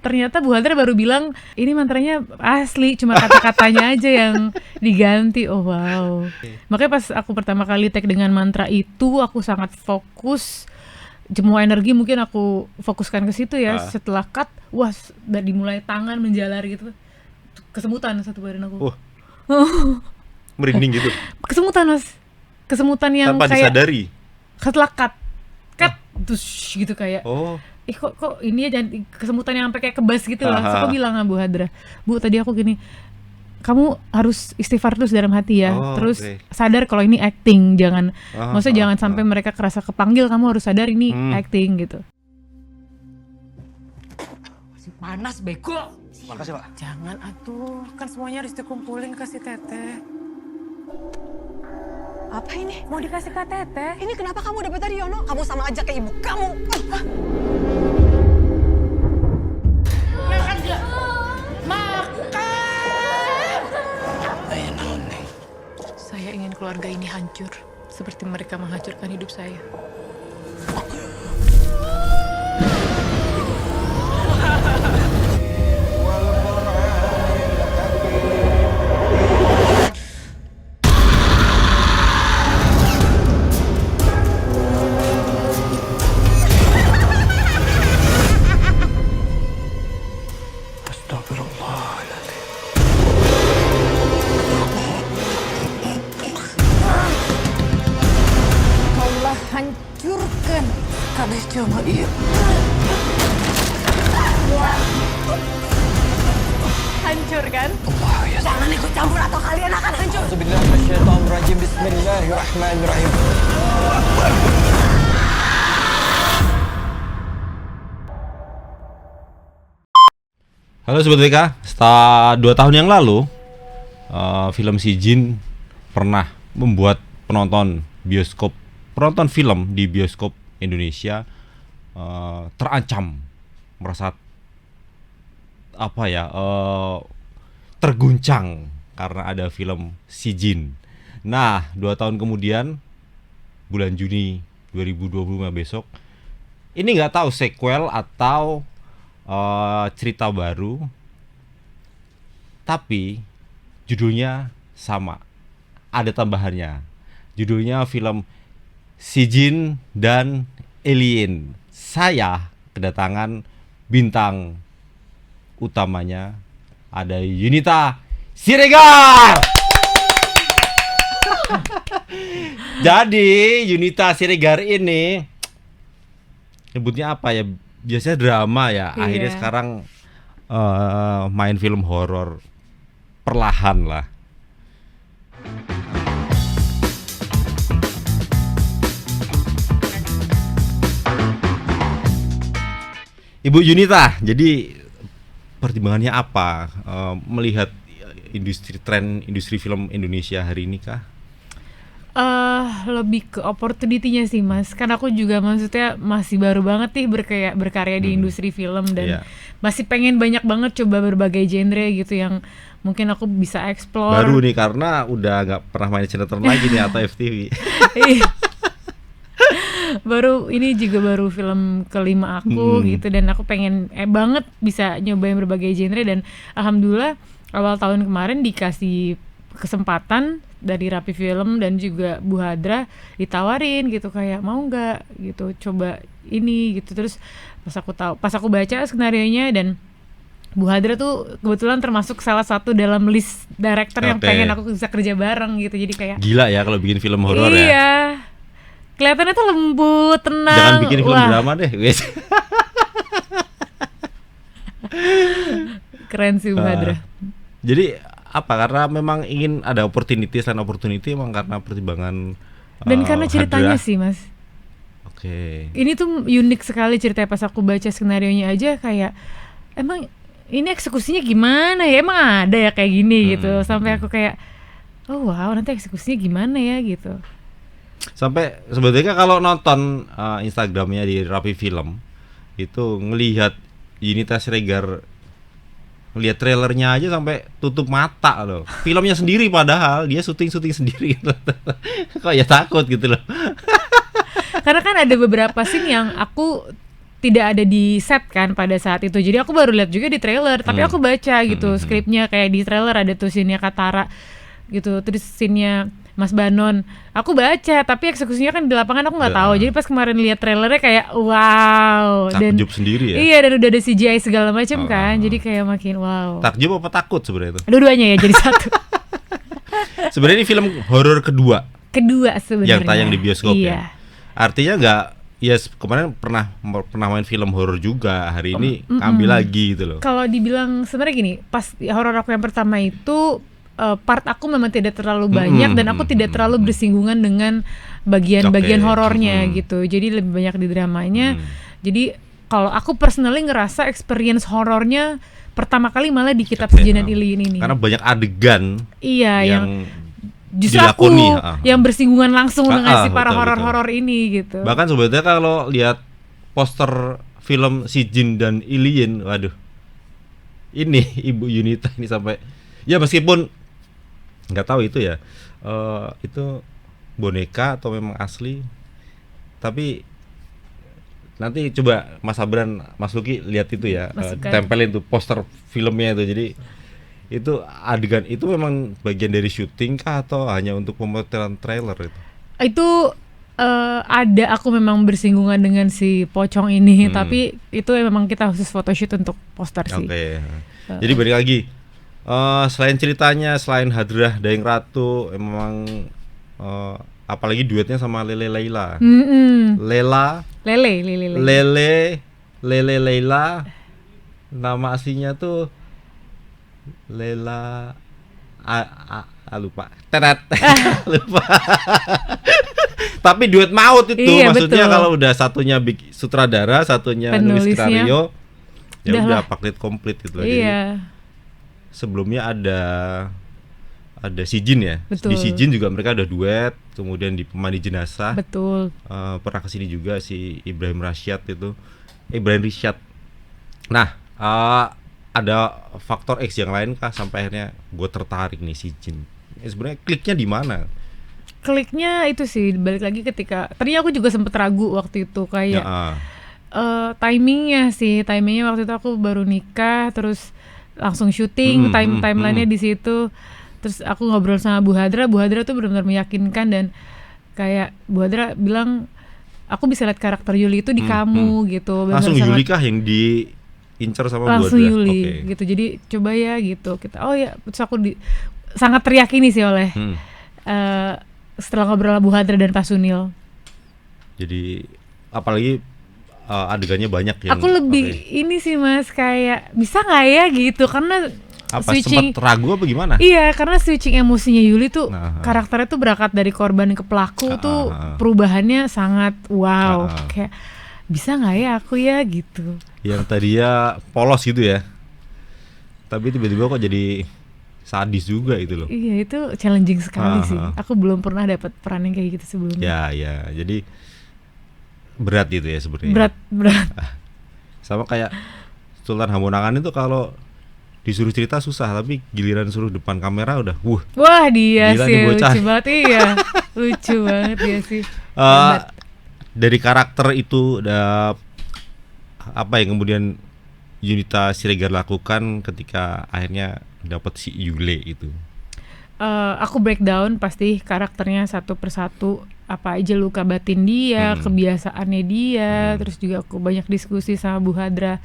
ternyata Bu Hadra baru bilang ini mantranya asli, cuma kata-katanya aja yang diganti. Oh wow. Makanya pas aku pertama kali tag dengan mantra itu, aku sangat fokus, semua energi mungkin aku fokuskan ke situ ya. Setelah cut, wah dari mulai tangan menjalar gitu, kesemutan satu badan aku. Merinding gitu. Kesemutan Mas, kesemutan yang tanpa kayak disadari. Setelah cut terus gitu kayak kok ini ya, jangan kesemutan yang sampai kayak kebas gitu lah. Terus aku bilang sama Bu Hadra, Bu tadi aku gini, kamu harus istighfar terus dalam hati ya. Terus sadar kalau ini acting, jangan maksudnya jangan sampai mereka kerasa kepanggil, kamu harus sadar ini acting gitu. Masih panas bego. Makasih Pak. Jangan atuh, kan semuanya harus dikumpulin kasih Teteh. Apa ini? Mau dikasih ke Teteh. Ini kenapa kamu dapat dari Yono? Kamu sama aja kayak ibu kamu. Makan gak? Makan! Ayo naon, Neng. Saya ingin keluarga ini hancur, seperti mereka menghancurkan hidup saya. Kaulah hancurkan kabeh jelema ieu. Hancur kan? Jangan ikut campur atau kalian akan hancur. Bismillahirrahmanirrahim. Bismillahirrahmanirrahim. Halo Sobat WK, setelah 2 tahun yang lalu film Si Jin pernah membuat penonton film di bioskop Indonesia terancam, merasa terguncang karena ada film Si Jin. Nah, 2 tahun kemudian, bulan Juni 2025 besok, ini nggak tahu sequel atau cerita baru, tapi judulnya sama, ada tambahannya. Judulnya film Si Jin dan Alien. Saya kedatangan bintang utamanya, ada Yunita Siregar. Jadi Yunita Siregar ini nyebutnya apa ya? Biasanya drama ya. Akhirnya sekarang main film horor perlahan lah. Ibu Yunita, jadi pertimbangannya apa melihat industri film Indonesia hari ini kah? Lebih ke opportunity-nya sih Mas. Kan aku juga maksudnya masih baru banget nih berkarya di industri film dan masih pengen banyak banget coba berbagai genre gitu yang mungkin aku bisa explore. Baru nih karena udah nggak pernah main sinetron lagi nih atau FTV. Ini juga baru film kelima aku gitu, dan aku pengen banget bisa nyobain berbagai genre, dan alhamdulillah awal tahun kemarin dikasih kesempatan dari Rapi Film dan juga Bu Hadra, ditawarin gitu kayak mau nggak gitu coba ini gitu. Terus pas aku baca skenarionya, dan Bu Hadra tuh kebetulan termasuk salah satu dalam list director yang pengen aku bisa kerja bareng gitu. Jadi kayak gila ya kalau bikin film horor ya. Iya. Kelihatannya tuh lembut, tenang. Jangan bikin film drama deh, guys. Keren sih Bu Hadra. Jadi apa? Karena memang ingin ada opportunity, selain opportunity emang karena pertimbangan dan karena ceritanya Hadra. sih Mas. Oke. Ini tuh unik sekali ceritanya. Pas aku baca skenarionya aja kayak emang ini eksekusinya gimana ya? Emang ada ya kayak gini gitu. Sampai aku kayak oh wow, nanti eksekusinya gimana ya gitu. Sampai sebetulnya kalau nonton Instagramnya di Rapi Film itu ngelihat Yunita Siregar, ngelihat trailernya aja sampai tutup mata loh. Filmnya sendiri padahal dia syuting sendiri. Kok ya takut gitu loh. Karena kan ada beberapa scene yang aku tidak ada di set kan pada saat itu. Jadi aku baru lihat juga di trailer, tapi aku baca gitu skripnya, kayak di trailer ada tuh scene-nya Katara gitu, terus scene-nya Mas Banon. Aku baca, tapi eksekusinya kan di lapangan aku nggak tahu. Jadi pas kemarin lihat trailernya kayak wow, takjub sendiri ya. Iya, dan udah ada CGI segala macam kan. Jadi kayak makin wow. Takjub apa takut sebenarnya itu? Dua-duanya ya jadi satu. Sebenarnya ini film horor kedua sebenarnya yang tayang di bioskop iya. ya. Artinya nggak, ya kemarin pernah main film horor juga, hari ini ambil lagi gitu loh. Kalau dibilang sebenarnya gini, pas horor aku yang pertama itu part aku memang tidak terlalu banyak dan aku tidak terlalu bersinggungan dengan bagian-bagian horornya gitu. Jadi lebih banyak di dramanya. Jadi kalau aku personally ngerasa experience horornya pertama kali malah di Kitab Si Jin dan Iliin ini. Karena banyak adegan yang justru dilakoni, aku yang bersinggungan langsung dengan si para betul. horor-horor ini gitu. Bahkan sebenarnya kalau lihat poster film Si Jin dan Iliin, waduh, ini Ibu Yunita ini sampai, ya meskipun nggak tahu itu ya itu boneka atau memang asli, tapi nanti coba Mas Abran, Mas Luki lihat itu ya, tempelin tuh poster filmnya itu. Jadi itu adegan itu memang bagian dari syuting kah atau hanya untuk pemotretan trailer itu? Itu ada, aku memang bersinggungan dengan si pocong ini, tapi itu memang kita khusus photoshoot untuk poster sih. Oke. Jadi balik lagi, selain ceritanya, selain Hadrah Daeng Ratu, memang apalagi duetnya sama Lele Leila. Lele Leila, nama aslinya tuh Lela lupa. Lupa. Tapi duet maut itu, iya, maksudnya betul. Kalau udah satunya sutradara, satunya nulis skenario, ya udah paket komplit gitu. Iya. Jadi sebelumnya ada Si Jin ya. Betul. Di Si Jin juga mereka ada duet, kemudian di Pemandi Jenazah. Betul. Pernah kesini juga si Ibrahim Rashad itu. Nah, ada faktor X yang lain kah sampai akhirnya gue tertarik nih Si Jin? Sebenarnya kliknya di mana? Kliknya itu sih balik lagi ketika tadinya aku juga sempet ragu waktu itu kayak timingnya waktu itu aku baru nikah terus langsung syuting, timelinenya di situ. Terus aku ngobrol sama Bu Hadra tuh benar-benar meyakinkan, dan kayak Bu Hadra bilang aku bisa lihat karakter Yuli itu di kamu gitu. Langsung Yuli kah yang diincar sama Bu Hadra? Langsung Yuli gitu. Jadi coba ya gitu kita. Oh ya, terus aku sangat teryakini sih oleh setelah ngobrol sama Bu Hadra dan Pak Sunil. Jadi apalagi adegannya banyak yang aku lebih ini sih Mas, kayak bisa nggak ya gitu, karena sempat ragu apa gimana? Iya, karena switching emosinya Yuli tuh karakternya tuh berangkat dari korban ke pelaku tuh perubahannya sangat wow. Kayak bisa nggak ya aku ya gitu. Yang tadinya polos gitu ya, tapi tiba-tiba kok jadi sadis juga itu loh. Iya, itu challenging sekali sih. Aku belum pernah dapat peran yang kayak gitu sebelumnya. Ya, jadi berat itu ya sebenarnya. Berat. Sama kayak Sultan Hammonangan itu kalau disuruh cerita susah, tapi giliran suruh depan kamera udah wah dia gila sih lucu banget. Iya. Lucu banget dia sih. Dari karakter itu apa yang kemudian Yunita Siregar lakukan ketika akhirnya dapat si Yule itu? Aku breakdown pasti karakternya satu persatu, apa aja luka batin dia, kebiasaannya dia, terus juga aku banyak diskusi sama Bu Hadra.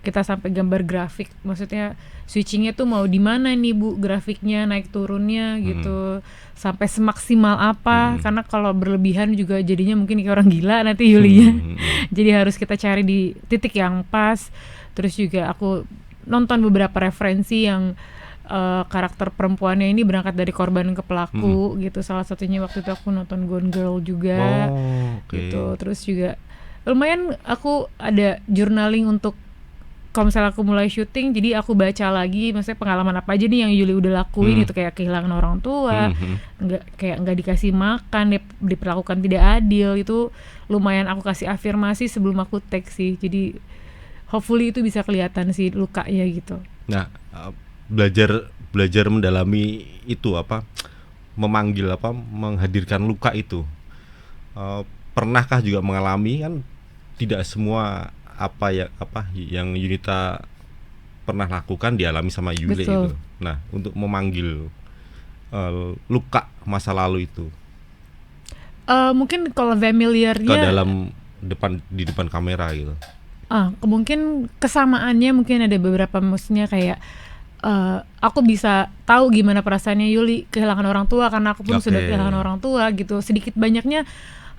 Kita sampai gambar grafik, maksudnya switchingnya tuh mau di mana nih Bu, grafiknya naik turunnya gitu, sampai semaksimal apa, karena kalau berlebihan juga jadinya mungkin kayak orang gila nanti Yulinya. Jadi harus kita cari di titik yang pas. Terus juga aku nonton beberapa referensi yang karakter perempuannya ini berangkat dari korban ke pelaku gitu. Salah satunya waktu itu aku nonton Gone Girl juga gitu. Terus juga lumayan aku ada journaling untuk kalau misalnya aku mulai syuting, jadi aku baca lagi maksudnya pengalaman apa aja nih yang Yuli udah lakuin itu, kayak kehilangan orang tua, nggak dikasih makan, diperlakukan tidak adil, itu lumayan aku kasih afirmasi sebelum aku tag sih. Jadi hopefully itu bisa kelihatan sih lukanya gitu. Nah, belajar mendalami itu menghadirkan luka itu. Pernahkah juga mengalami, kan tidak semua apa yang Yunita pernah lakukan dialami sama Yule Betul. gitu. Nah, untuk memanggil luka masa lalu itu Mungkin kalau ke familiarnya dalam di depan kamera gitu. mungkin kesamaannya mungkin ada beberapa, maksudnya kayak aku bisa tahu gimana perasaannya Yuli kehilangan orang tua karena aku pun Oke. sudah kehilangan orang tua gitu. Sedikit banyaknya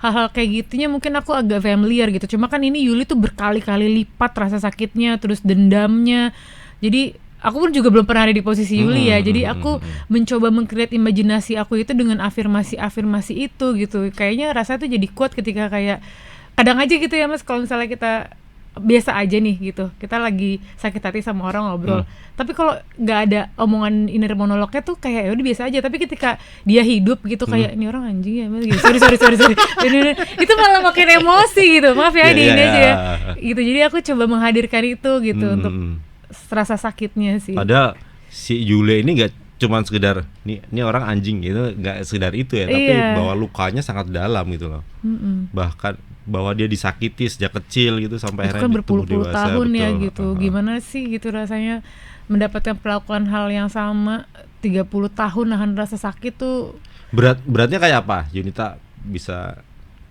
hal-hal kayak gitunya mungkin aku agak familiar gitu. Cuma kan ini Yuli tuh berkali-kali lipat rasa sakitnya, terus dendamnya. Jadi aku pun juga belum pernah ada di posisi Yuli ya. Jadi aku mencoba meng-create imajinasi aku itu dengan afirmasi-afirmasi itu gitu. Kayaknya rasa tuh jadi kuat ketika kayak kadang aja gitu ya Mas, kalau misalnya kita biasa aja nih gitu, kita lagi sakit hati sama orang ngobrol, tapi kalau nggak ada omongan inner monolognya tuh kayak ya udah biasa aja. Tapi ketika dia hidup gitu kayak ini orang anjing ya Mas, gitu. sorry ini, itu malah makin emosi gitu. Maaf ya, Iya, di iya, ini aja ya iya. gitu. Jadi aku coba menghadirkan itu gitu untuk rasa sakitnya sih. Padahal si Yule ini nggak cuman sekedar ini orang anjing gitu, nggak sekedar itu ya, tapi Iya. bahwa lukanya sangat dalam gitu loh. Bahkan bahwa dia disakiti sejak kecil gitu sampai Itu akhirnya kan tumbuh berpuluh-puluh dewasa, tahun ya betul. gitu. Gimana sih gitu rasanya mendapatkan perlakuan hal yang sama 30 tahun nahan rasa sakit tuh. Beratnya kayak apa? Yunita bisa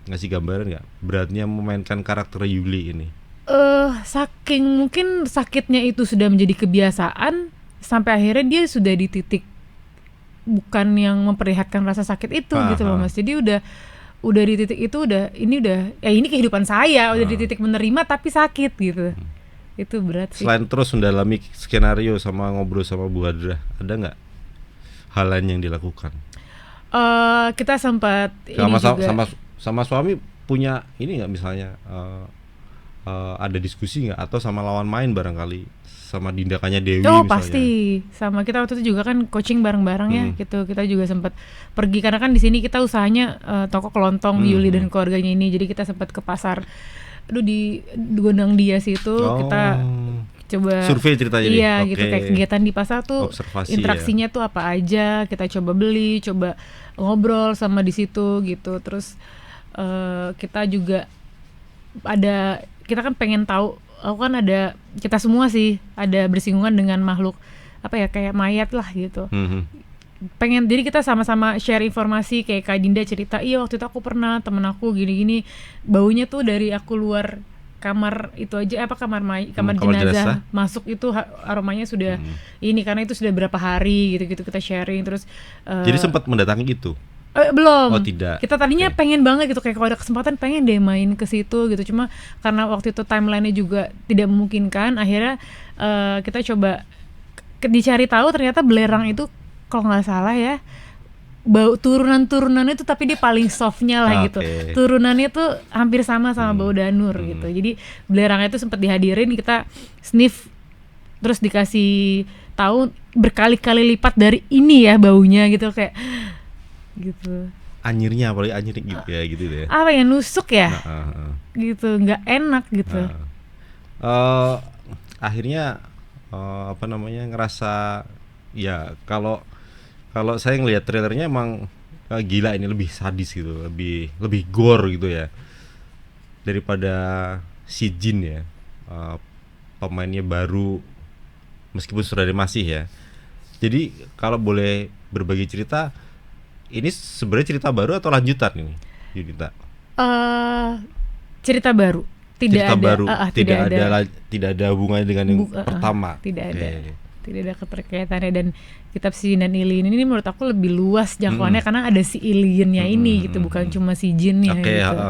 ngasih gambaran nggak? Beratnya memainkan karakter Yuli ini. Saking mungkin sakitnya itu sudah menjadi kebiasaan sampai akhirnya dia sudah di titik bukan yang memperlihatkan rasa sakit itu gitu loh Mas. Jadi udah di titik itu ini kehidupan saya, udah di titik menerima tapi sakit gitu. Itu berat sih. Selain terus mendalami skenario sama ngobrol sama Bu Hadrah, ada nggak hal lain yang dilakukan? Kita sempat sama suami punya ini nggak, misalnya ada diskusi nggak, atau sama lawan main barangkali sama tindakannya Dewi Oh misalnya? pasti, sama kita waktu itu juga kan coaching bareng-bareng ya gitu. Kita juga sempat pergi karena kan di sini kita usahanya toko kelontong Yuli dan keluarganya ini. Jadi kita sempat ke pasar, di Gondang Dia situ kita coba survei ceritanya nih. iya Oke. gitu, kayak kegiatan di pasar tuh Observasi interaksinya tuh apa aja, kita coba beli, coba ngobrol sama di situ gitu. Terus kita juga kita kan pengen tahu, aku kan kita semua sih ada bersinggungan dengan makhluk apa ya, kayak mayat lah gitu. Pengen, jadi kita sama-sama share informasi, kayak Kak Dinda cerita, iya waktu itu aku pernah temen aku gini-gini, baunya tuh dari aku luar kamar itu aja, kamar kamar jenazah jenazah. masuk itu aromanya sudah ini, karena itu sudah berapa hari gitu-gitu kita sharing. Terus Jadi sempat mendatangi itu. belum. Oh, tidak. Kita tadinya Oke. pengen banget gitu, kayak kalau ada kesempatan pengen deh main ke situ gitu. Cuma karena waktu itu timelinenya juga tidak memungkinkan, akhirnya kita coba dicari tahu, ternyata belerang itu kalau nggak salah ya bau turunan itu, tapi dia paling softnya lah gitu. Oke. Turunannya tuh hampir sama bau danur gitu. Jadi belerang itu sempat dihadirin, kita sniff, terus dikasih tahu berkali-kali lipat dari ini ya baunya gitu, kayak gitu. Anyirnya, apalagi anyir gitu ya, gitu ya. Apa ya, nusuk ya gitu, nggak enak gitu. Akhirnya ngerasa ya, kalau saya ngelihat trailernya emang gila, ini lebih sadis gitu, lebih gore gitu ya daripada si Jin ya. Pemainnya baru meskipun sudah masih ya. Jadi kalau boleh berbagi cerita, ini sebenarnya cerita baru atau lanjutan ini, Yunita? Cerita baru, tidak Cerita ada baru, tidak tidak ada hubungannya dengan yang pertama. tidak Oke. ada, tidak ada keterkaitannya. Dan kitab si Jin dan Ilin ini menurut aku lebih luas jangkauannya karena ada si aliennya ini gitu, bukan cuma si Jinnya Oke, gitu.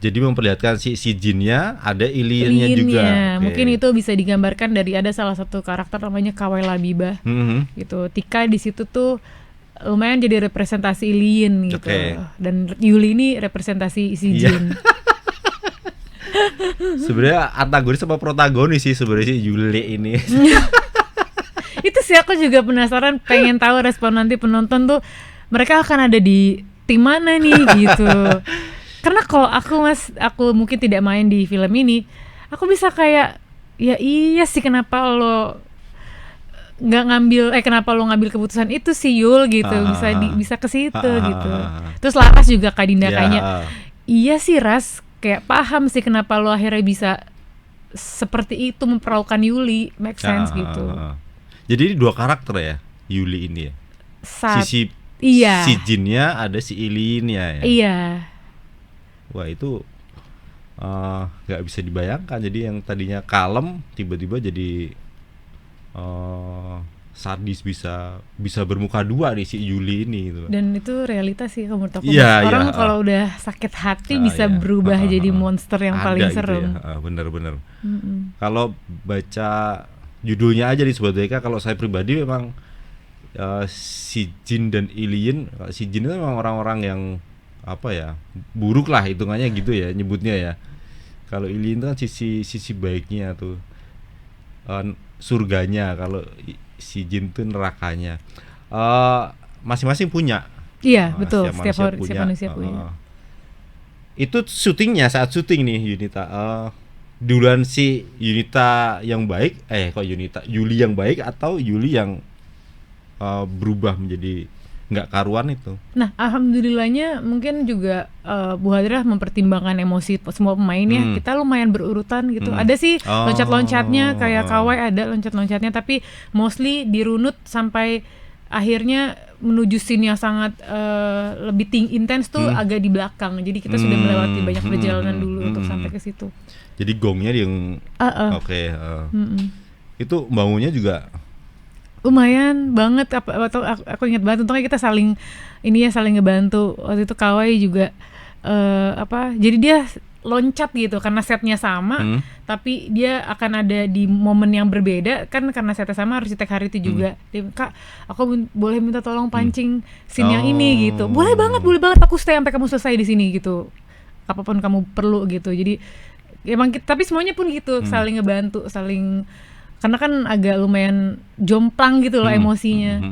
Jadi memperlihatkan si Jinnya, ada aliennya juga. Oke. Mungkin itu bisa digambarkan dari ada salah satu karakter namanya Kawai Labibah gitu. Tika di situ tuh lumayan jadi representasi alien gitu. Oke. Dan Yuli ini representasi si Iya. Jin. Sebenarnya antagonis sama protagonis sih sebenarnya si Yule ini. Itu sih aku juga penasaran, pengen tahu respon nanti penonton tuh, mereka akan ada di tim mana nih gitu. Karena kalau aku mungkin tidak main di film ini, aku bisa kayak ya iya sih, kenapa lo kenapa lo ngambil keputusan itu sih Yul gitu, bisa ke situ gitu. Terus Laras juga Kak Dinda Ya. kayaknya iya sih Ras, kayak paham sih kenapa lo akhirnya bisa seperti itu memperlakukan Yuli, make sense gitu. Jadi ini 2 karakter ya Yuli ini ya. Sisi iya. si Jinnya ada si Iliinnya ya. Iya. Wah itu nggak bisa dibayangkan. Jadi yang tadinya kalem tiba-tiba jadi sadis, bisa bermuka dua nih si Yuli ini gitu. Dan itu realitas sih menurut aku. Iya, Orang iya, kalau udah sakit hati bisa iya. berubah jadi monster yang Ada paling gitu serem. ya. Bener-bener. Kalau baca judulnya aja di Subodeka, kalau saya pribadi memang si Jin dan Iliin, si Jin itu memang orang-orang yang apa ya, buruk lah hitungannya gitu ya nyebutnya ya. Kalau Iliin itu kan sisi baiknya tuh, surganya. Kalau si Jin tuh nerakanya. Masing-masing punya. Iya, betul. Setiap Setiap manusia punya. Itu syutingnya, saat syuting nih Yunita. Duluan si Yunita yang baik, Yuli yang baik atau Yuli yang berubah menjadi nggak karuan itu. Nah, alhamdulillahnya mungkin juga Bu Hadrah mempertimbangkan emosi semua pemain ya. Kita lumayan berurutan gitu. Ada sih loncat-loncatnya, kayak Kawai ada loncat-loncatnya, tapi mostly dirunut sampai akhirnya menuju scene yang sangat lebih intens tuh agak di belakang. Jadi kita sudah melewati banyak perjalanan dulu untuk sampai ke situ. Jadi gongnya yang oke. Itu bangunnya juga lumayan banget. Atau aku ingat banget, untungnya kita saling ngebantu. Waktu itu Kawai juga jadi dia loncat gitu karena setnya sama, tapi dia akan ada di momen yang berbeda kan, karena setnya sama harus di-take hari itu juga. Dia, Kak, aku boleh minta tolong pancing scene yang ini gitu. Boleh banget, aku stay sampai kamu selesai di sini gitu. Apapun kamu perlu gitu. Jadi emang tapi semuanya pun gitu, saling ngebantu, karena kan agak lumayan jomplang gitu loh emosinya.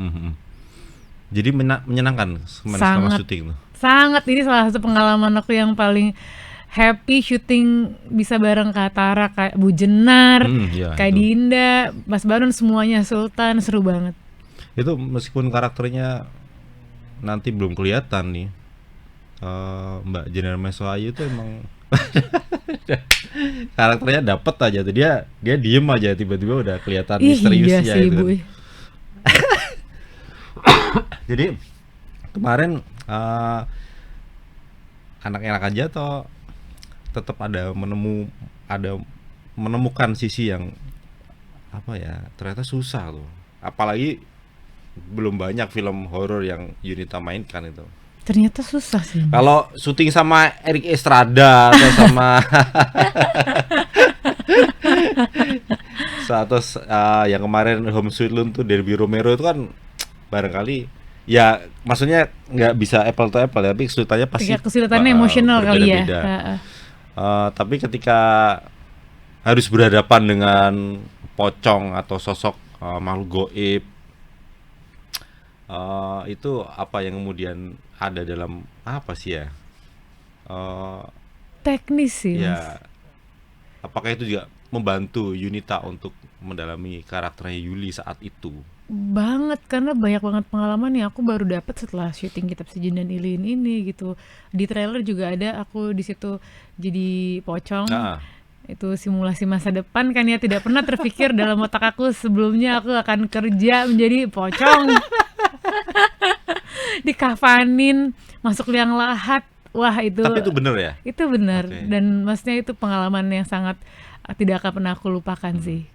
Jadi menyenangkan selama syuting tuh. Sangat, ini salah satu pengalaman aku yang paling happy syuting, bisa bareng Kak Tara, kayak Bu Jenar, kayak Dinda, Mas Baron, semuanya, Sultan, seru banget. Itu meskipun karakternya nanti belum kelihatan nih, Mbak Jenar Mesoayu itu emang karakternya dapet aja tuh, dia diem aja, tiba-tiba udah kelihatan misteriusnya. Iya sih, itu. Bu. Jadi kemarin enak-enak aja atau tetap ada menemukan sisi yang apa ya, ternyata susah tuh. Apalagi belum banyak film horor yang Yunita mainkan itu. Ternyata susah sih. Kalau syuting sama Eric Estrada atau sama yang kemarin Home Sweet Loan tuh Derby Romero itu kan barangkali ya, maksudnya nggak bisa apple to apple, tapi kesulitannya pasti kesulitannya emosional kali ya. Tapi ketika harus berhadapan dengan pocong atau sosok makhluk goib, itu apa yang kemudian ada dalam apa sih ya? Teknis sih. Ya, apakah itu juga membantu Yunita untuk mendalami karakternya Yuli saat itu? Banget, karena banyak banget pengalaman yang aku baru dapat setelah syuting Kitab Si Jin dan Iliin ini gitu. Di trailer juga ada aku di situ jadi pocong. Itu simulasi masa depan kan ya, tidak pernah terpikir dalam otak aku sebelumnya aku akan kerja menjadi pocong. Dikafanin, masuk liang lahat. Wah, itu. Tapi itu bener ya? Itu benar. Okay. Dan maksudnya itu pengalaman yang sangat tidak akan pernah aku lupakan sih.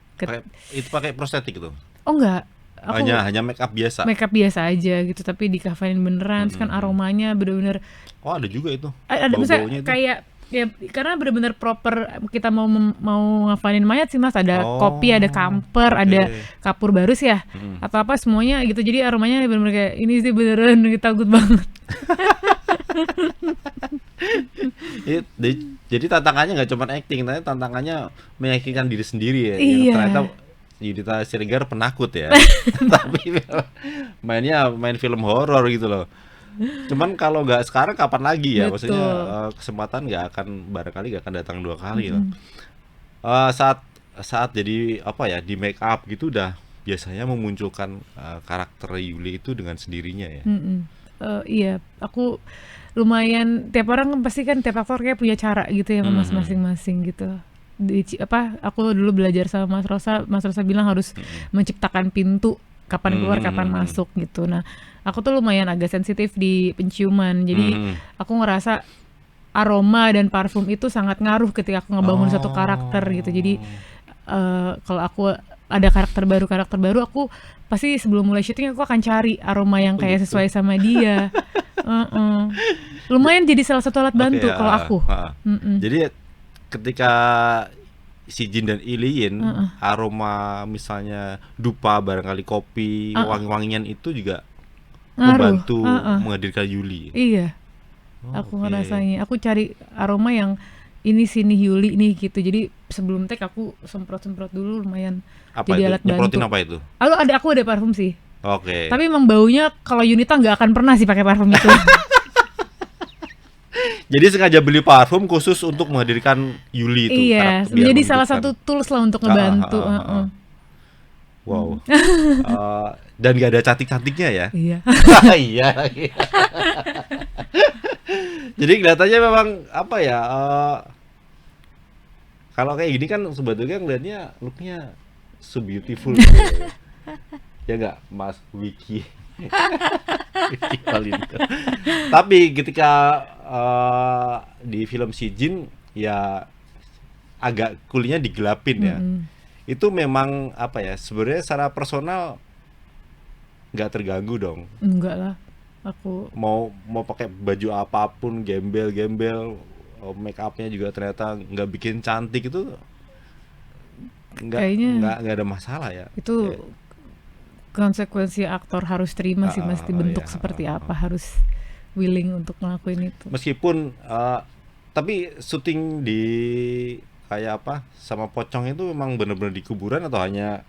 Itu pakai prostetik tuh? Oh enggak. Hanya make up biasa. Make up biasa aja gitu, tapi dikafanin beneran. Terus kan aromanya bener-bener. Oh, ada juga itu. Ada misalnya kayak ya, karena bener-bener proper kita mau ngafanin mayat sih Mas. Ada kopi, ada kamper, ada kapur barus ya, atau apa semuanya gitu. Jadi aromanya bener-bener kayak ini sih beneran takut banget. Jadi tantangannya nggak cuma acting, tapi tantangannya meyakinkan diri sendiri ya. Iya. Yang ternyata Yunita Siregar penakut ya. Tapi main film horor gitu loh. Cuman kalau nggak sekarang kapan lagi ya? Betul. Maksudnya kesempatan barangkali nggak akan datang 2 kali lah. Saat jadi apa ya, di make up gitu udah biasanya memunculkan karakter Yuli itu dengan sendirinya ya. Iya, aku lumayan, tiap orang pasti kan tiap aktor kayak punya cara gitu ya masing-masing gitu. aku dulu belajar sama Mas Rosa bilang harus menciptakan pintu kapan keluar kapan masuk gitu. Nah aku tuh lumayan agak sensitif di penciuman, jadi aku ngerasa aroma dan parfum itu sangat ngaruh ketika aku ngebangun satu karakter gitu. Jadi kalau aku ada karakter baru aku pasti sebelum mulai syuting aku akan cari aroma yang kayak sesuai sama dia. Lumayan jadi salah satu alat bantu kalau aku. Jadi ketika si Jin dan Iliin aroma misalnya dupa, barangkali kopi, wangi-wangian itu juga membantu menghadirkan Yuli. Iya. Aku ngerasanya, aku cari aroma yang ini sini Yuli nih gitu. Jadi sebelum take aku semprot-semprot dulu lumayan Apa jadi itu? alat bantu. Nyemprotin apa itu? Aku ada parfum sih. Oke. Tapi emang baunya kalau Yunita nggak akan pernah sih pakai parfum itu. Jadi sengaja beli parfum khusus untuk menghadirkan Yuli itu. Iya, biar menjadi salah menunjukkan. satu tools lah untuk ngebantu. Wow. Dan gak ada cantik-cantiknya ya? Iya. Iya. Jadi kelihatannya memang apa ya? Kalau kayak gini kan sebetulnya ngelihatnya looknya so beautiful. Gitu. Ya nggak, Mas Wiki? Wiki Walindo. Tapi ketika di film si Jin ya agak kulitnya digelapin ya. Itu memang apa ya? Sebenarnya secara personal nggak terganggu dong. Enggak lah. Aku mau pakai baju apapun, gembel-gembel, make upnya juga ternyata nggak bikin cantik, itu nggak ada masalah ya. Itu konsekuensi aktor harus terima sih, mesti bentuk seperti apa, harus willing untuk ngelakuin itu. Meskipun tapi syuting di kayak apa sama Pocong itu memang benar-benar di kuburan atau hanya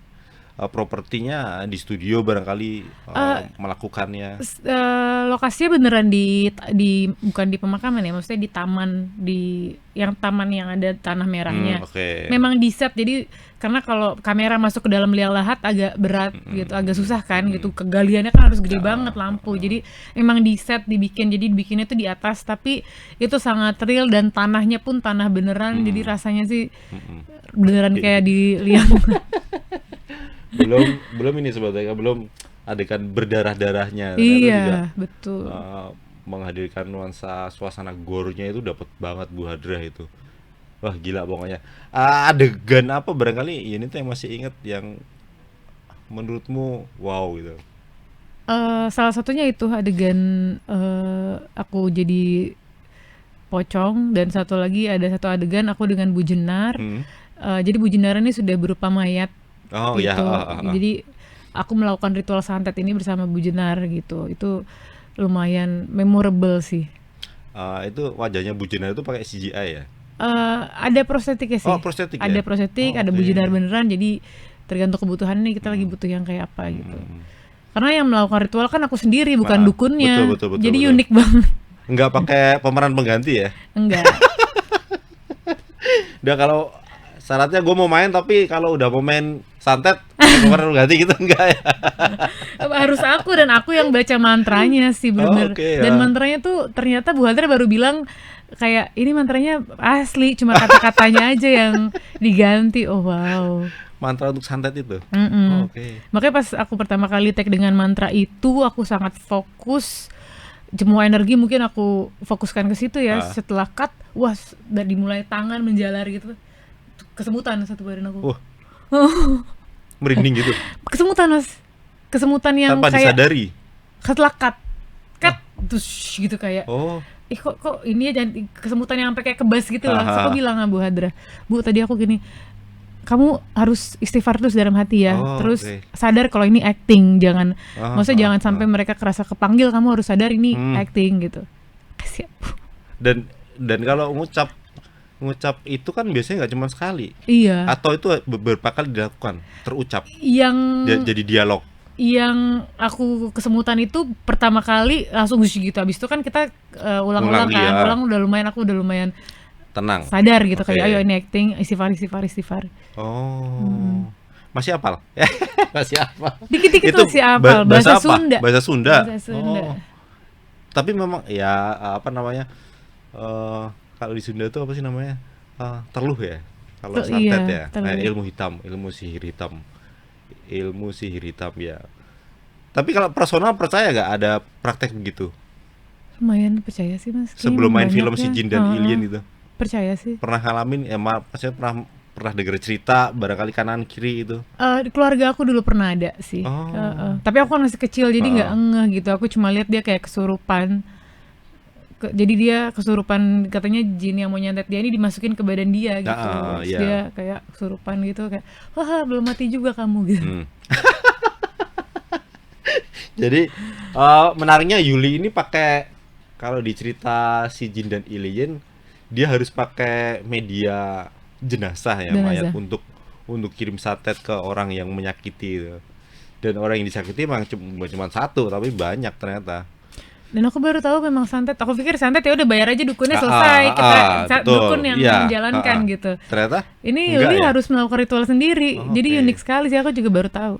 propertinya di studio barangkali melakukannya? Lokasinya beneran di bukan di pemakaman ya, maksudnya di taman, yang taman yang ada tanah merahnya. Memang di set, jadi karena kalau kamera masuk ke dalam liang lahat agak berat gitu, agak susah kan gitu, kegaliannya kan harus gede banget lampu. Jadi memang di set dibikin, jadi dibikinnya tuh di atas, tapi itu sangat real dan tanahnya pun tanah beneran, jadi rasanya sih beneran kayak di liang. belum ini sebetulnya belum adegan berdarah-darahnya. Iya, juga, betul. Menghadirkan nuansa suasana gore-nya itu dapat banget Bu Hadrah itu. Wah, gila pokoknya. Adegan apa barangkali ini tuh yang masih inget yang menurutmu wow gitu? Salah satunya itu adegan aku jadi pocong, dan satu lagi ada satu adegan aku dengan Bu Jenar. Jadi Bu Jenar ini sudah berupa mayat. Gitu. Jadi aku melakukan ritual santet ini bersama Bu Jenar gitu. Itu lumayan memorable sih. Itu wajahnya Bu Jenar itu pakai CGI ya? Ada prostetiknya sih. Prostetik ada ya? prostetik, ada Bu Jenar beneran. Jadi tergantung kebutuhan nih, kita lagi butuh yang kayak apa gitu. Karena yang melakukan ritual kan aku sendiri, bukan dukunnya. Betul, jadi unik banget. Enggak pakai pemeran pengganti ya? Enggak. Udah, kalau syaratnya gue mau main, tapi kalau udah mau main santet pemeran pengganti gitu enggak ya? Harus aku, dan aku yang baca mantranya sih bener. Dan mantranya tuh ternyata Bu Hadrah baru bilang kayak ini mantranya asli, cuma kata-katanya aja yang diganti. Oh wow. Mantra untuk santet itu. Makanya pas aku pertama kali take dengan mantra itu, aku sangat fokus, semua energi mungkin aku fokuskan ke situ ya. Setelah cut, wah, dari mulai tangan menjalar gitu, kesemutan satu badan aku. Merinding gitu. Kesemutan mas, kesemutan yang tanpa kayak disadari. Setelah cut terus gitu kayak. Kok ini ya, kesemutan yang sampai kayak kebas gitu lah. So, aku bilang sama Bu Hadrah, Bu tadi aku gini, kamu harus istighfar terus dalam hati ya. Terus sadar kalau ini acting, jangan, maksudnya jangan sampai mereka kerasa kepanggil, kamu harus sadar ini acting gitu. Siap. Dan kalau ngucap itu kan biasanya nggak cuma sekali. Iya. Atau itu beberapa kali dilakukan, terucap. Jadi dialog. Yang aku kesemutan itu pertama kali langsung gitu. Habis itu kan kita ulang-ulang kan. Ulang aku udah lumayan tenang, sadar gitu, kayak ayo ini acting, istighfar. Masih hafal? Masih hafal. Dikit-dikit masih hafal. Bahasa Sunda. Bahasa Sunda. Tapi memang ya apa namanya? Kalau di Sunda itu apa sih namanya? Terluh ya. Kalau Tuh, santet iya, ya, kayak terlilit. ilmu hitam, ilmu sihir hitam ya. Tapi kalau personal percaya nggak ada praktek begitu? Lumayan percaya sih Mas, kayaknya Sebelum emang main banyak film si ya. Jin dan Heeh, Alien itu, percaya sih. pernah ngalamin ya, maksudnya pernah dengar cerita barangkali kanan kiri itu. Di keluarga aku dulu pernah ada sih. Oh. Tapi aku kan masih kecil jadi nggak Heeh. ngeh gitu. Aku cuma lihat dia kayak kesurupan. Jadi dia kesurupan, katanya jin yang mau nyantet dia ini dimasukin ke badan dia gitu. Terus Iya. dia kayak kesurupan gitu, kayak wah belum mati juga kamu gitu. Hmm. Jadi menariknya Yuli ini pakai, kalau di cerita si Jin dan Alien, dia harus pakai media jenazah ya, mayat Jenazah. untuk kirim santet ke orang yang menyakiti itu. Dan orang yang disakiti memang cuma satu, tapi banyak ternyata. Dan aku baru tahu memang santet. Aku pikir santet ya udah bayar aja dukunnya selesai. Kita Betul, dukun yang iya, menjalankan gitu. Ternyata Ini enggak Yuli ya? harus melakukan ritual sendiri. Oh, Jadi oke. unik sekali sih, aku juga baru tahu.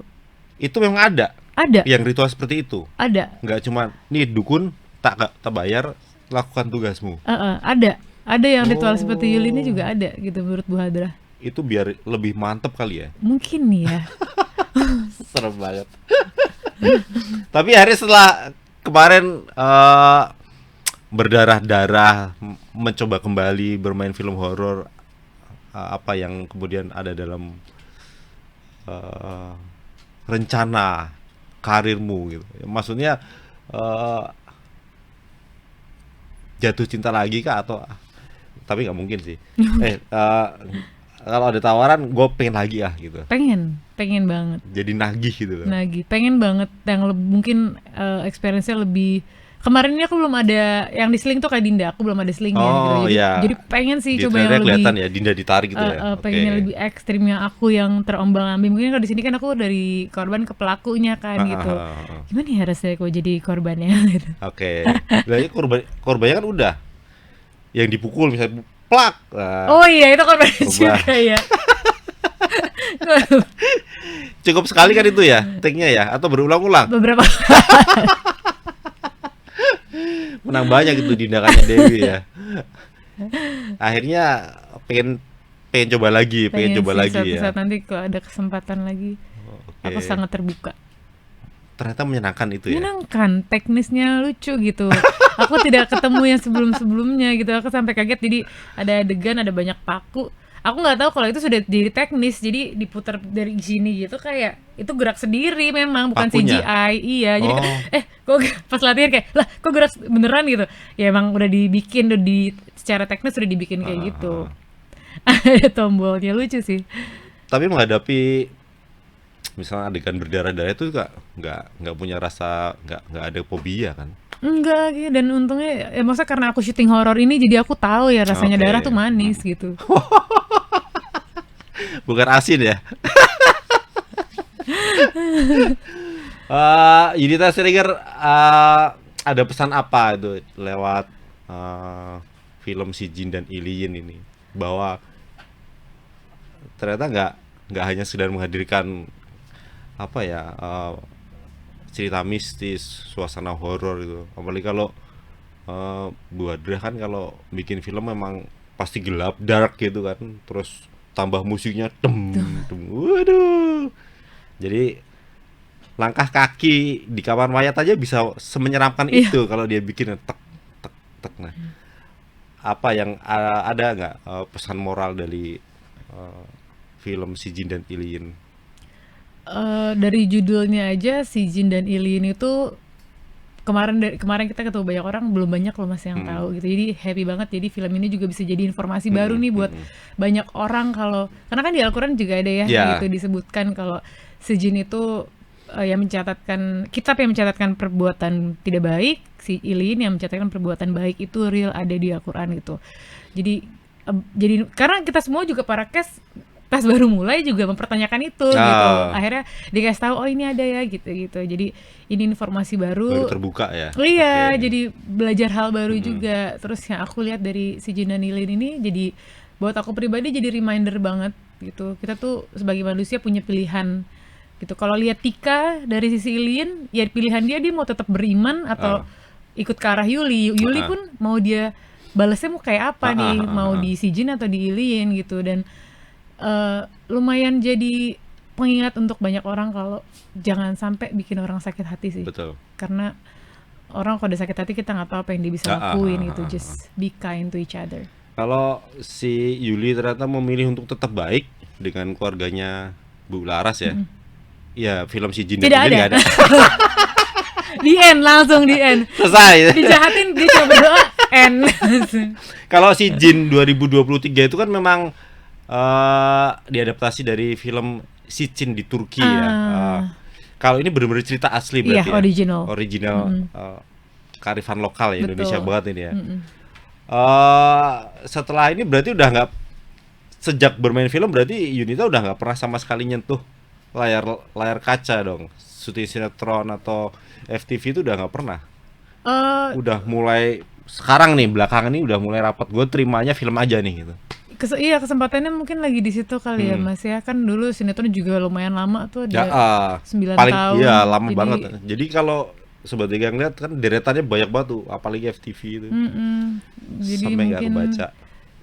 Itu memang ada Ada, yang ritual seperti itu. ada. Nggak cuma nih dukun tak bayar, lakukan tugasmu. Ada. Ada yang ritual Oh. seperti Yuli ini juga ada gitu menurut Bu Hadrah. Itu biar lebih mantep kali ya. Mungkin nih ya. Serem banget. Tapi hari setelah kemarin berdarah-darah mencoba kembali bermain film horor, apa yang kemudian ada dalam rencana karirmu gitu? Maksudnya jatuh cinta lagi kah, atau tapi nggak mungkin sih. Kalau ada tawaran gue pengen lagi gitu. Pengen banget. Jadi nagih gitu loh. Lagi pengen banget yang mungkin experience-nya lebih. Kemarin ini aku belum ada yang di sling tuh kayak Dinda, aku belum ada slingnya gitu. Oh, iya. Jadi pengen sih Di coba yang trailer lebih kelihatan ya, Dinda ditarik gitu ya. pengen yang lebih ekstrim, yang aku yang terombang-ambing. Mungkin kalau di sini kan aku dari korban ke pelakunya kan gitu. Gimana ya rasanya kok jadi korbannya gitu. Oke. Berarti korbannya kan udah. Yang dipukul misalnya plak. Oh iya, itu korbannya Coba. juga ya. Cukup sekali kan itu ya, take-nya ya, atau berulang-ulang? Beberapa Menang banyak itu tindakannya Dewi ya. Akhirnya pengen coba lagi, pengen coba sih lagi suatu ya. saat nanti kalau ada kesempatan lagi. Oke. Aku sangat terbuka. Ternyata menyenangkan itu ya. Menyenangkan, teknisnya lucu gitu. Aku tidak ketemu yang sebelum-sebelumnya gitu. Aku sampai kaget, jadi ada adegan, ada banyak paku. Aku nggak tahu kalau itu sudah jadi teknis, jadi diputar dari sini gitu, kayak itu gerak sendiri memang, bukan Pakunya? CGI. Iya, jadi Oh. kok pas latihan kayak lah kok gerak beneran gitu. Ya emang udah dibikin, secara teknis sudah dibikin kayak gitu. Ada tombolnya, lucu sih. Tapi menghadapi misalnya adegan berdarah-darah itu nggak punya rasa, nggak ada fobia kan? Enggak gitu, dan untungnya ya maksudnya karena aku syuting horor ini jadi aku tahu ya rasanya Oke. darah tuh manis gitu. Bukan asin ya. Yunita Siregar, ada pesan apa itu lewat film si Jin dan Alien ini, bahwa ternyata nggak hanya sekedar menghadirkan apa ya, cerita mistis, suasana horor gitu. Apalagi kalau Bu Hadrah kan kalau bikin film memang pasti gelap, dark gitu kan, terus tambah musiknya waduh. Jadi langkah kaki di kamar mayat aja bisa semenyeramkan itu kalau dia bikin tek tek tek. Nah, apa yang ada nggak pesan moral dari film si Jin dan Alien? Dari judulnya aja si Jin dan Alien itu kemarin kita ketemu banyak orang, belum banyak loh Mas yang tahu gitu. Jadi happy banget, jadi film ini juga bisa jadi informasi baru nih buat banyak orang. Kalau karena kan di Al-Qur'an juga ada ya gitu disebutkan kalau si Jin itu yang mencatatkan, kitab yang mencatatkan perbuatan tidak baik, si Alien yang mencatatkan perbuatan baik, itu real ada di Al-Qur'an gitu. Jadi karena kita semua juga para cast pas baru mulai juga mempertanyakan itu gitu. Akhirnya dikasih tahu oh ini ada ya gitu. Jadi ini informasi baru terbuka ya. Iya, Oke. jadi belajar hal baru juga. Terus yang aku lihat dari si Jin dan Alien ini jadi buat aku pribadi jadi reminder banget gitu. Kita tuh sebagai manusia punya pilihan gitu. Kalau lihat Tika dari sisi Alien, ya pilihan dia mau tetap beriman atau ikut ke arah Yuli. Yuli pun mau dia balasnya mau kayak apa nih, mau di si Jin atau di Alien gitu. Dan lumayan jadi pengingat untuk banyak orang kalau jangan sampai bikin orang sakit hati sih. Betul. Karena orang kalau udah sakit hati kita nggak tahu apa yang dia bisa lakuin gitu. Just be kind to each other. Kalau si Yuli ternyata memilih untuk tetap baik dengan keluarganya Bu Laras ya. Ya film si Jin dan Tidak Ilin ada. nggak ada. Di end, langsung di end. Selesai. Dijahatin dia cuma berdoa end. Kalau si Jin 2023 itu kan memang diadaptasi dari film Si Jin di Turki ya. Kalau ini benar-benar cerita asli berarti Iya, ya. original. Kearifan lokal ya, Betul. Indonesia banget ini ya. Setelah ini berarti udah nggak, sejak bermain film berarti Yunita udah nggak pernah sama sekali nyentuh layar kaca dong. Syuting sinetron atau FTV itu udah nggak pernah. Udah mulai sekarang nih, belakangan ini udah mulai rapat. Gue terimanya film aja nih gitu. Iya, kesempatannya mungkin lagi di situ kali ya Mas ya. Kan dulu sinetron juga lumayan lama tuh, ada 9 tahun. Iya, lama Jadi, banget. Jadi kalau Sobat Tiga ngeliat kan deretannya banyak banget tuh, apalagi FTV itu. Jadi Sampai nggak mungkin kebaca.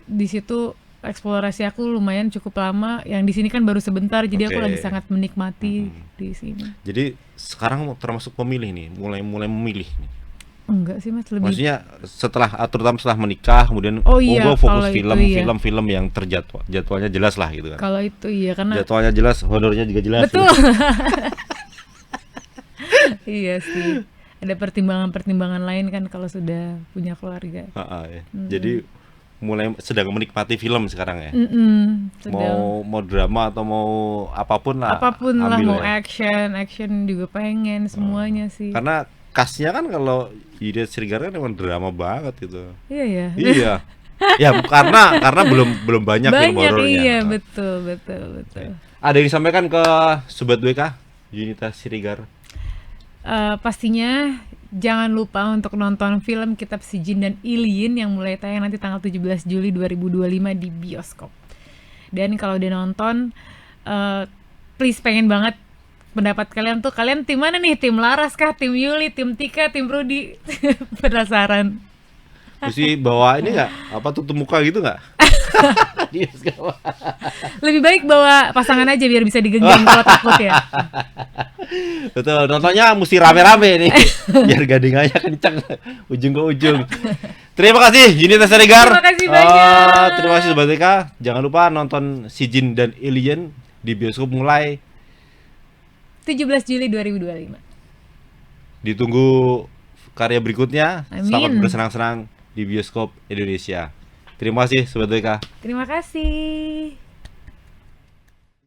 di situ eksplorasi aku lumayan cukup lama. Yang di sini kan baru sebentar, jadi aku Oke. lagi sangat menikmati di sini. Jadi sekarang termasuk pemilih nih, mulai memilih nih. Enggak sih Mas, lebih Maksudnya terutama setelah menikah, kemudian Oh iya, gue fokus kalau itu film-film iya. yang jadwalnya jelas lah gitu kan. kalau itu iya karena Jadwalnya jelas, honornya juga jelas. betul. gitu. Iya sih. Ada pertimbangan-pertimbangan lain kan kalau sudah punya keluarga. Ya. Jadi mulai sedang menikmati film sekarang ya. Sedang Mau drama atau mau apapun lah. apapun lah, ambil mau ya. action juga pengen semuanya sih. Karena cast-nya kan kalau Yudha Srigar kan emang drama banget gitu. Iya ya. Iya. Ya karena belum banyak film Banyak horornya. iya, betul. Ada yang disampaikan ke Sobat WK Yunita Srigar? Pastinya jangan lupa untuk nonton film Kitab Si Jin dan Ilin yang mulai tayang nanti tanggal 17 Juli 2025 di bioskop. Dan kalau udah nonton, please pengen banget pendapat kalian tuh, kalian tim mana nih? Tim Laras kah? Tim Yuli? Tim Tika? Tim Rudy? Penasaran. Mesti bawa ini nggak? Apa tutup muka gitu nggak? Lebih baik bawa pasangan aja biar bisa digenggam kalau takut ya. Betul, nontonnya mesti rame-rame nih. Biar gadingannya kencang ujung ke ujung. Terima kasih Yunita Srigar. Terima kasih banyak. Terima kasih Sobat TK. Jangan lupa nonton Si Jin dan Alien di bioskop mulai 17 Juli 2025. Ditunggu karya berikutnya. Amin. Selamat bersenang-senang di bioskop Indonesia. Terima kasih Sobat TK. Terima kasih.